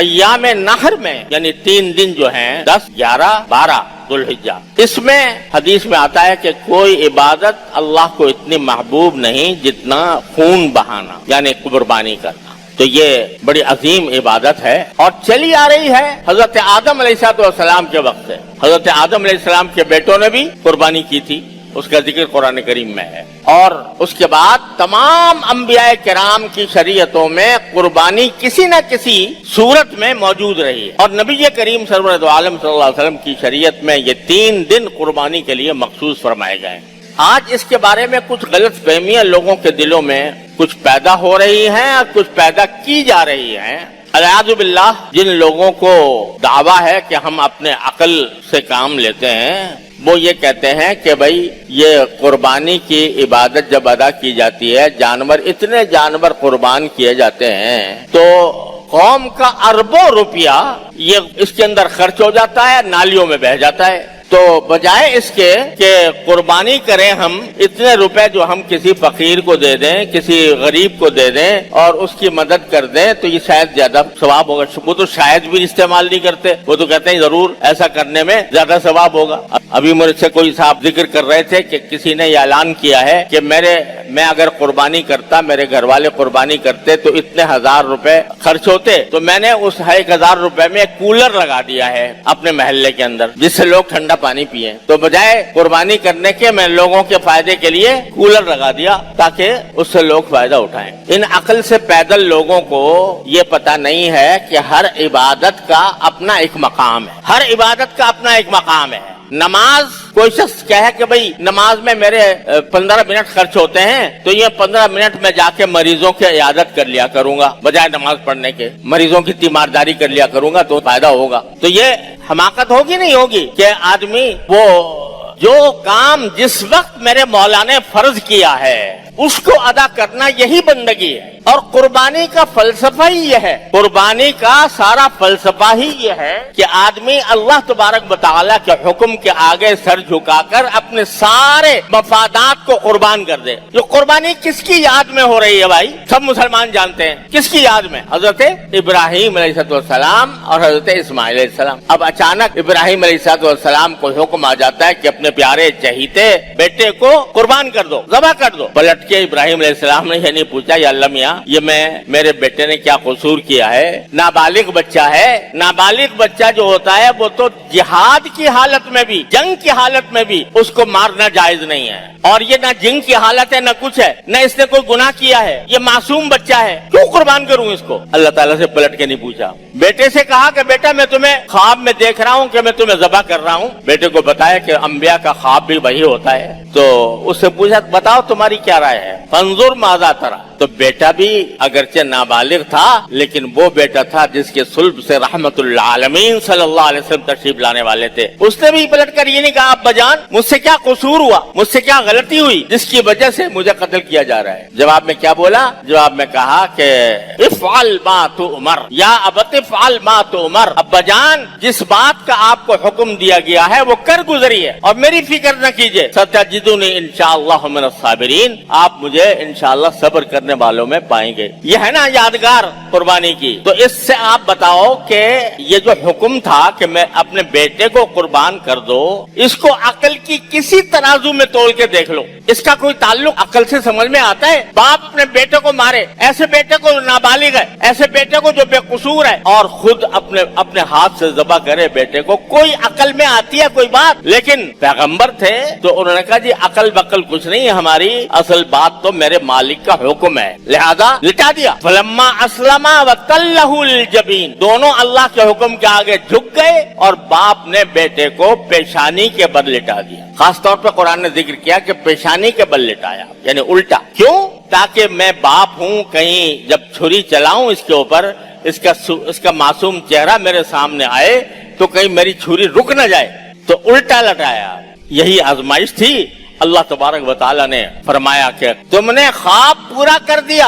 ایام نہر میں یعنی 3 دن جو ہیں 10, 11, 12 ذوالحجہ، اس میں حدیث میں آتا ہے کہ کوئی عبادت اللہ کو اتنی محبوب نہیں جتنا خون بہانا یعنی قربانی کرنا. تو یہ بڑی عظیم عبادت ہے اور چلی آ رہی ہے حضرت آدم علیہ السلام کے وقت سے. حضرت آدم علیہ السلام کے بیٹوں نے بھی قربانی کی تھی، اس کا ذکر قرآن کریم میں ہے. اور اس کے بعد تمام انبیاء کرام کی شریعتوں میں قربانی کسی نہ کسی صورت میں موجود رہی ہے، اور نبی کریم سرور عالم صلی اللہ علیہ وسلم کی شریعت میں یہ 3 دن قربانی کے لیے مخصوص فرمائے گئے. آج اس کے بارے میں کچھ غلط فہمیاں لوگوں کے دلوں میں کچھ پیدا ہو رہی ہیں اور کچھ پیدا کی جا رہی ہیں. الیاذ باللہ، جن لوگوں کو دعویٰ ہے کہ ہم اپنے عقل سے کام لیتے ہیں، وہ یہ کہتے ہیں کہ بھائی یہ قربانی کی عبادت جب ادا کی جاتی ہے، اتنے جانور قربان کیے جاتے ہیں تو قوم کا اربوں روپیہ یہ اس کے اندر خرچ ہو جاتا ہے، نالیوں میں بہہ جاتا ہے. تو بجائے اس کے کہ قربانی کریں ہم، اتنے روپے جو ہم کسی فقیر کو دے دیں، کسی غریب کو دے دیں اور اس کی مدد کر دیں تو یہ شاید زیادہ ثواب ہوگا. وہ تو شاید بھی استعمال نہیں کرتے، وہ تو کہتے ہیں ضرور ایسا کرنے میں زیادہ ثواب ہوگا. ابھی مجھ سے کوئی صاحب ذکر کر رہے تھے کہ کسی نے یہ اعلان کیا ہے کہ میں اگر قربانی کرتا، میرے گھر والے قربانی کرتے تو اتنے 1000 روپے خرچ ہوتے، تو میں نے اس 1000 روپے میں ایک کولر لگا دیا ہے اپنے محلے کے اندر جس سے لوگ ٹھنڈا پانی پیئیں. تو بجائے قربانی کرنے کے میں لوگوں کے فائدے کے لیے کولر لگا دیا تاکہ اس سے لوگ فائدہ اٹھائیں. ان عقل سے پیدل لوگوں کو یہ پتہ نہیں ہے کہ ہر عبادت کا اپنا ایک مقام ہے، ہر عبادت کا اپنا ایک مقام ہے. نماز، کوئی شخص کہے کہ بھئی نماز میں میرے 15 منٹ خرچ ہوتے ہیں تو یہ 15 منٹ میں جا کے مریضوں کی عیادت کر لیا کروں گا بجائے نماز پڑھنے کے، مریضوں کی تیمارداری کر لیا کروں گا تو فائدہ ہوگا. تو یہ حماقت ہوگی نہیں ہوگی کہ آدمی وہ جو کام جس وقت میرے مولا نے فرض کیا ہے اس کو ادا کرنا یہی بندگی ہے. اور قربانی کا فلسفہ ہی یہ ہے، قربانی کا سارا فلسفہ ہی یہ ہے کہ آدمی اللہ تبارک و تعالیٰ کے حکم کے آگے سر جھکا کر اپنے سارے مفادات کو قربان کر دے. جو قربانی کس کی یاد میں ہو رہی ہے بھائی؟ سب مسلمان جانتے ہیں کس کی یاد میں، حضرت ابراہیم علیہ السلام اور حضرت اسماعیل علیہ السلام. اب اچانک ابراہیم علیہ السلام کو حکم آ جاتا ہے کہ اپنے پیارے چہیتے بیٹے کو قربان کر دو، ذبح کر دو. پلٹ کے ابراہیم علیہ السلام نے یہ نہیں پوچھا یا اللہ میاں یہ میرے بیٹے نے کیا قصور کیا ہے، نابالغ بچہ ہے. نابالغ بچہ جو ہوتا ہے وہ تو جہاد کی حالت میں بھی، جنگ کی حالت میں بھی اس کو مارنا جائز نہیں ہے. اور یہ نہ جنگ کی حالت ہے نہ کچھ ہے، نہ اس نے کوئی گناہ کیا ہے، یہ معصوم بچہ ہے، کیوں قربان کروں اس کو؟ اللہ تعالیٰ سے پلٹ کے نہیں پوچھا. بیٹے سے کہا کہ بیٹا میں تمہیں خواب میں دیکھ رہا ہوں کہ میں تمہیں ذبح کر رہا ہوں. بیٹے کو بتایا کہ انبیاء کا خواب بھی وہی ہوتا ہے. تو اس سے پوچھا بتاؤ تمہاری کیا رائے ہے، فانظر ماذا ترى. تو بیٹا بھی اگرچہ نابالغ تھا لیکن وہ بیٹا تھا جس کے صلب سے رحمت العالمین صلی اللہ علیہ وسلم تشریف لانے والے تھے. اس نے بھی پلٹ کر یہ نہیں کہا ابا جان مجھ سے کیا قصور ہوا، مجھ سے کیا غلطی ہوئی جس کی وجہ سے مجھے قتل کیا جا رہا ہے. جواب میں کیا بولا؟ جواب میں کہا کہ افعل ما تؤمر یا ابت افعل ما تؤمر. ابا جان جس بات کا آپ کو حکم دیا گیا ہے وہ کر گزریے اور میری فکر نہ کیجیے. ستجدونی انشاءاللہ من الصابرین، آپ مجھے انشاءاللہ صبر کرنے والوں میں پائیں گے. یہ ہے نا یادگار قربانی کی. تو اس سے آپ بتاؤ کہ یہ جو حکم تھا کہ میں اپنے بیٹے کو قربان کر دو، اس کو عقل کی کسی ترازو میں تول کے دیکھ لو، اس کا کوئی تعلق عقل سے سمجھ میں آتا ہے؟ باپ اپنے بیٹے کو مارے، ایسے بیٹے کو نابالغ ہے، ایسے بیٹے کو جو بے قصور ہے، اور خود اپنے ہاتھ سے ذبح کرے بیٹے کو، کوئی عقل میں آتی ہے کوئی بات؟ لیکن پیغمبر تھے تو انہوں نے کہا جی عقل بقل کچھ نہیں ہے ہماری، اصل بات تو میرے مالک کا حکم ہے، لہذا لٹا دیا. فلما اسلم وتلہ للجبین، دونوں اللہ کے حکم کے آگے جھک گئے اور باپ نے بیٹے کو پیشانی کے بل لٹا دیا. خاص طور پہ قرآن نے ذکر کیا کہ پیشانی کے بل لٹایا، یعنی الٹا. کیوں؟ تاکہ میں باپ ہوں، کہیں جب چھری چلاؤں اس کے اوپر اس کا معصوم چہرہ میرے سامنے آئے تو کہیں میری چھری رک نہ جائے، تو الٹا لٹایا. یہی آزمائش تھی. اللہ تبارک و تعالیٰ نے فرمایا کہ تم نے خواب پورا کر دیا،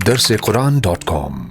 darsequran.com